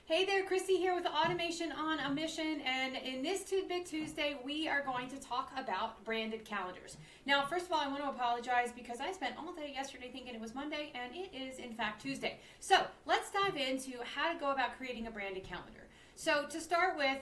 Hey there, Christy here with Automation on a Mission, and in this Tidbit Tuesday, we are going to talk about branded calendars. Now, first of all, I want to apologize because I spent all day yesterday thinking it was Monday, and it is in fact Tuesday. So let's dive into how to go about creating a branded calendar. So to start with,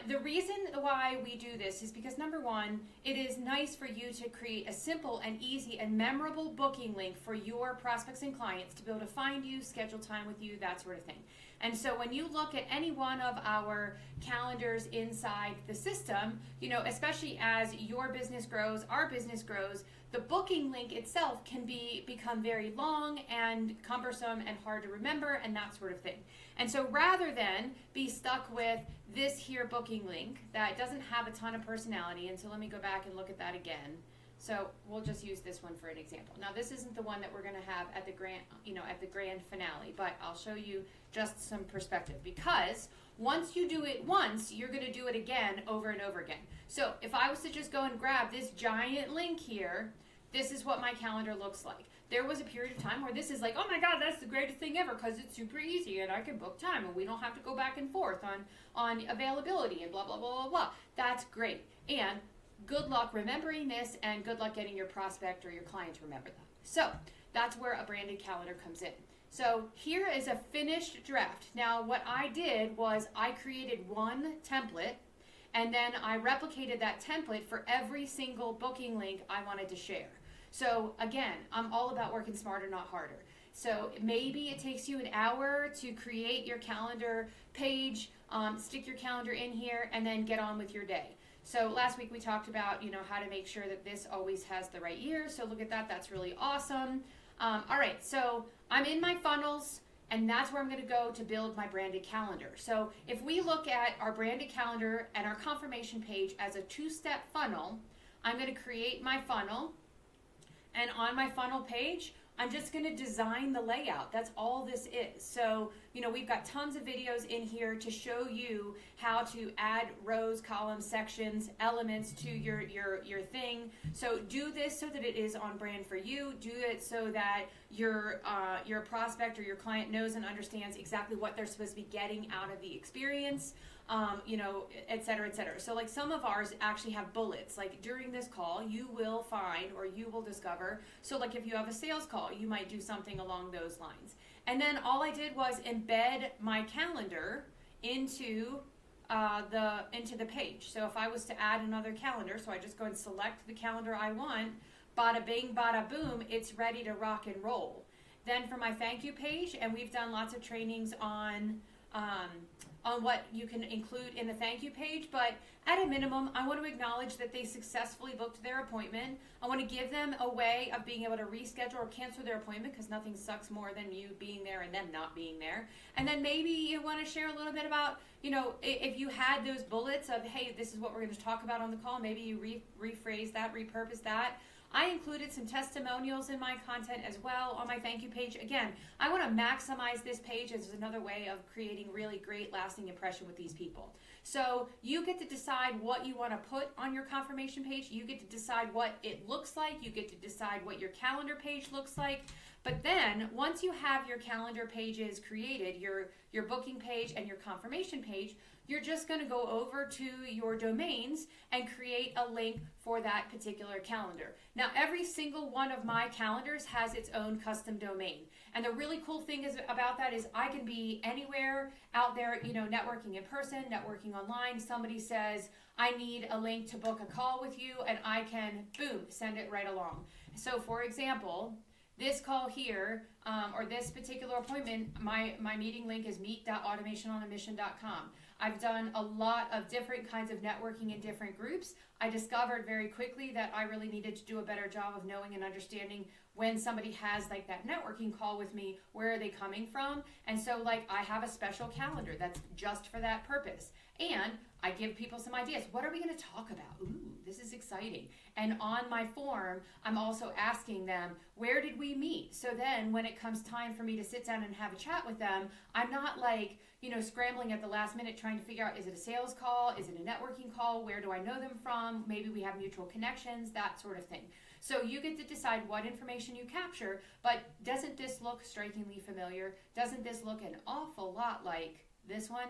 the reason why we do this is because number one, it is nice for you to create a simple and easy and memorable booking link for your prospects and clients to be able to find you, schedule time with you, that sort of thing. And so when you look at any one of our calendars inside the system, especially as your business grows, our business grows, the booking link itself can become very long and cumbersome and hard to remember and that sort of thing. And so rather than be stuck with this here booking link that doesn't have a ton of personality, and so let me go back and look at that again. So we'll just use this one for an example. Now this isn't the one that we're going to have at the grand finale, but I'll show you just some perspective, because once you do it once, you're going to do it again over and over again. So if I was to just go and grab this giant link here, this is what my calendar looks like. There was a period of time where this is like, oh my God, that's the greatest thing ever because it's super easy and I can book time and we don't have to go back and forth on availability and blah, blah, blah, blah, blah. That's great. And good luck remembering this, and good luck getting your prospect or your client to remember that. So that's where a branded calendar comes in. So here is a finished draft. Now what I did was I created one template, and then I replicated that template for every single booking link I wanted to share. So again, I'm all about working smarter, not harder. So maybe it takes you an hour to create your calendar page, stick your calendar in here, and then get on with your day. So last week we talked about, how to make sure that this always has the right year. So look at that. That's really awesome. All right. So I'm in my funnels, and that's where I'm going to go to build my branded calendar. So if we look at our branded calendar and our confirmation page as a two-step funnel, I'm going to create my funnel. And on my funnel page, I'm just going to design the layout. That's all this is. So, we've got tons of videos in here to show you how to add rows, columns, sections, elements to your thing. So do this so that it is on brand for you. Do it so that your prospect or your client knows and understands exactly what they're supposed to be getting out of the experience. Et cetera, et cetera. So like some of ours actually have bullets. Like during this call, you will find or you will discover. So like if you have a sales call, you might do something along those lines. And then all I did was embed my calendar into the page. So if I was to add another calendar, so I just go and select the calendar I want, bada bing, bada boom, it's ready to rock and roll. Then for my thank you page, and we've done lots of trainings on what you can include in the thank you page, but at a minimum, I want to acknowledge that they successfully booked their appointment. I want to give them a way of being able to reschedule or cancel their appointment, because nothing sucks more than you being there and them not being there. And then maybe you want to share a little bit about, if you had those bullets of, hey, this is what we're going to talk about on the call, maybe you rephrase that, repurpose that. I included some testimonials in my content as well on my thank you page. Again, I want to maximize this page as another way of creating really great lasting impression with these people. So you get to decide what you want to put on your confirmation page. You get to decide what it looks like. You get to decide what your calendar page looks like. But then once you have your calendar pages created, your booking page and your confirmation page, you're just going to go over to your domains and create a link for that particular calendar. Now, every single one of my calendars has its own custom domain. And the really cool thing about that is I can be anywhere out there, networking in person, networking online. Somebody says, I need a link to book a call with you, and I can, boom, send it right along. So for example, this call here, or this particular appointment, my meeting link is meet.automationonamission.com. I've done a lot of different kinds of networking in different groups. I discovered very quickly that I really needed to do a better job of knowing and understanding when somebody has like that networking call with me, where are they coming from? And so I have a special calendar that's just for that purpose. And I give people some ideas. What are we going to talk about? Ooh, this is exciting. And on my form, I'm also asking them, where did we meet? So then when it comes time for me to sit down and have a chat with them, I'm not scrambling at the last minute trying to figure out, is it a sales call? Is it a networking call? Where do I know them from? Maybe we have mutual connections, that sort of thing. So you get to decide what information you capture, but doesn't this look strikingly familiar? Doesn't this look an awful lot like This one,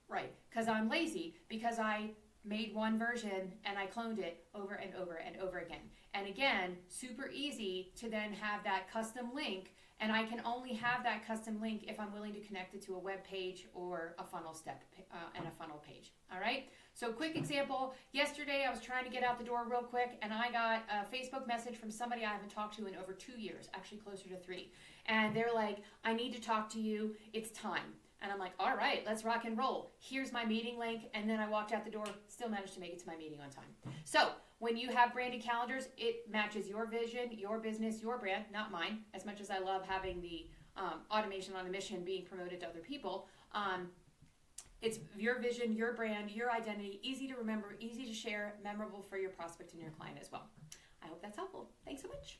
right, because I'm lazy, because I made one version and I cloned it over and over and over again. And again, super easy to then have that custom link, and I can only have that custom link if I'm willing to connect it to a web page or a funnel step and a funnel page. All right, so quick example. Yesterday I was trying to get out the door real quick, and I got a Facebook message from somebody I haven't talked to in over 2 years, actually closer to 3. And they're like, I need to talk to you, it's time. And I'm like, all right, let's rock and roll. Here's my meeting link. And then I walked out the door, still managed to make it to my meeting on time. So when you have branded calendars, it matches your vision, your business, your brand, not mine. As much as I love having the automation on a mission being promoted to other people, it's your vision, your brand, your identity, easy to remember, easy to share, memorable for your prospect and your client as well. I hope that's helpful. Thanks so much.